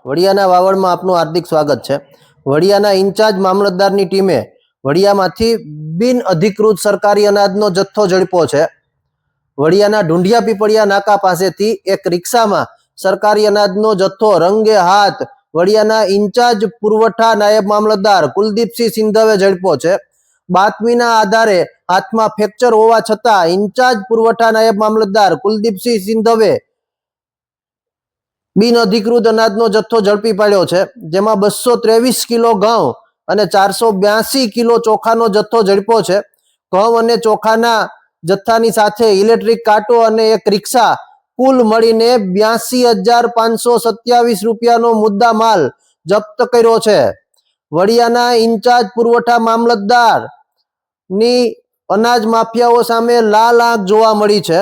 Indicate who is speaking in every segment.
Speaker 1: વડિયાના વાવડમાં આપનું હાર્દિક સ્વાગત છે। વડિયાના ઇન્ચાર્જ મામલતદારની ટીમે વડિયામાંથી બિન અધિકૃત સરકારી અનાજનો જથ્થો ઝડપ્યો છે। વડિયાના ઢુંઢિયા પીપળિયા નાકા પાસેથી એક રિક્ષામાં સરકારી અનાજનો જથ્થો રંગે હાથ વડિયાના ઇન્ચાર્જ પુરવઠા નાયબ મામલતદાર કુલદીપસિંહ સિંધવે ઝડપ્યો છે। બાતમીના આધારે હાથમાં ફ્રેક્ચર હોવા છતાં ઇન્ચાર્જ પુરવઠા નાયબ મામલતદાર કુલદીપસિંહ સિંધવે બિન અધિકૃત અનાજનો જથ્થો ઝડપી પાડ્યો છે, જેમાં 223 કિલો ઘઉં અને 482 કિલો ચોખાનો જથ્થો ઝડપ્યો છે। ઘઉં અને ચોખાના જથ્થાની સાથે ઇલેક્ટ્રિક કાંટો અને એક રિક્ષા કુલ મળીને 82,527 રૂપિયાનો મુદ્દા માલ જપ્ત કર્યો છે। વડિયાના ઇન્ચાર્જ પુરવઠા મામલતદાર ની અનાજ માફિયાઓ સામે લાલ આંખ જોવા મળી છે।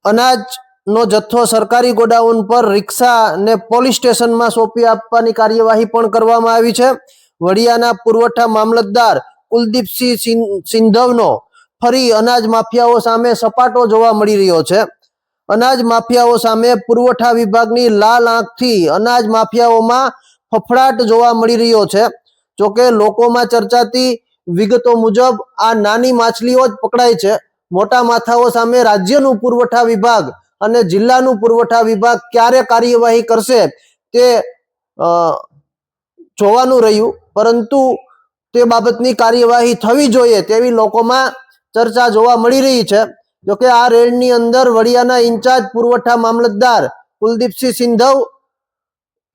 Speaker 1: અનાજનો જથ્થો સરકારી ગોડાઉન પર રિક્ષા ને પોલીસ સ્ટેશનમાં સોંપી આપવાની કાર્યવાહી પણ કરવામાં આવી છે। વડિયાના પુરવઠા મામલતદાર કુલદીપસિંહ સિંધવનો ફરી અનાજ માફિયાઓ સામે સપાટો જોવા મળી રહ્યો છે। અનાજ માફિયાઓ સામે પુરવઠા વિભાગની લાલ આંખથી અનાજ માફિયાઓમાં ફફડાટ જોવા મળી રહ્યો છે। જોકે લોકોમાં ચર્ચાતી વિગતો મુજબ આ નાની માછલીઓ જ પકડાય છે। મોટા માથાઓ સામે રાજ્યનું પુરવઠા વિભાગ અને જિલ્લાનું પુરવઠા વિભાગ ક્યારે કાર્યવાહી કરશે તે જોવાનું રહ્યું, પરંતુ તે બાબતની કાર્યવાહી થવી જોઈએ તેવી લોકોમાં ચર્ચા જોવા મળી રહી છે। જોકે આ રેડની અંદર વડિયાના ઇન્ચાર્જ પુરવઠા મામલતદાર કુલદીપસિંહ સિંધવ,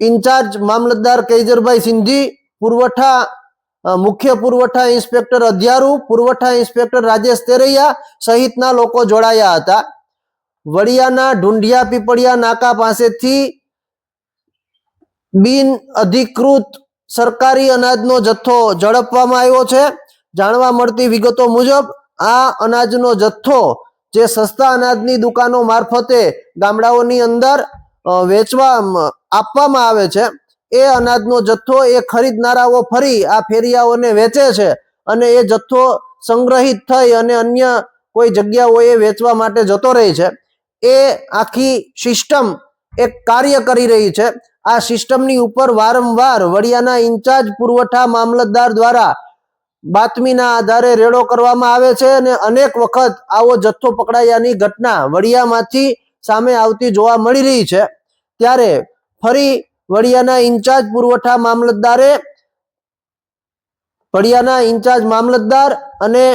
Speaker 1: ઇન્ચાર્જ મામલતદાર કૈજરભાઈ સિંધી, મુખ્ય પુરવઠા ઇન્સ્પેક્ટર અધ્યારુ, પુરવઠા ઇન્સ્પેક્ટર રાજેશ તેરૈયા સહિતના લોકો જોડાયા હતા। વડિયાના ઢુંઢિયા પીપળિયા નાકા પાસેથી બિન અધિકૃત સરકારી અનાજનો જથ્થો ઝડપવામાં આવ્યો છે। જાણવા મળતી વિગતો મુજબ આ અનાજનો જથ્થો જે સસ્તા અનાજની દુકાનો મારફતે ગામડાઓની અંદર આપવામાં આવે છે, એ અનાજનો જથ્થો એ ખરીદનારાઓ ફરી આ ફેરિયાઓને વેચે છે અને એ જથ્થો સંગ્રહિત થઈ અને અન્ય કોઈ જગ્યાઓએ વેચવા માટે જતો રહે છે। એ આખી સિસ્ટમ એક કાર્ય કરી રહી છે। આ સિસ્ટમની ઉપર વારંવાર વડિયાના ઇન્ચાર્જ પુરવઠા મામલતદાર દ્વારા બાતમીના આધારે રેડો કરવામાં આવે છે અને અનેક વખત આવો જથ્થો પકડાયાની ઘટના વડિયામાંથી સામે આવતી જોવા મળી રહી છે। ત્યારે ફરી વડિયાના ઇન્ચાર્જ મામલતદાર અને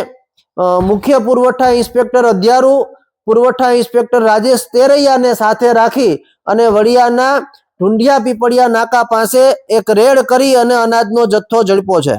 Speaker 1: મુખ્ય પુરવઠા ઇન્સ્પેક્ટર અધ્યારુ, પુરવઠા ઇન્સ્પેક્ટર રાજેશ તેરૈયાને સાથે રાખી અને વડિયાના ઢુંઢિયા પીપળિયા નાકા પાસે એક રેડ કરી અને અનાજનો જથ્થો ઝડપ્યો છે।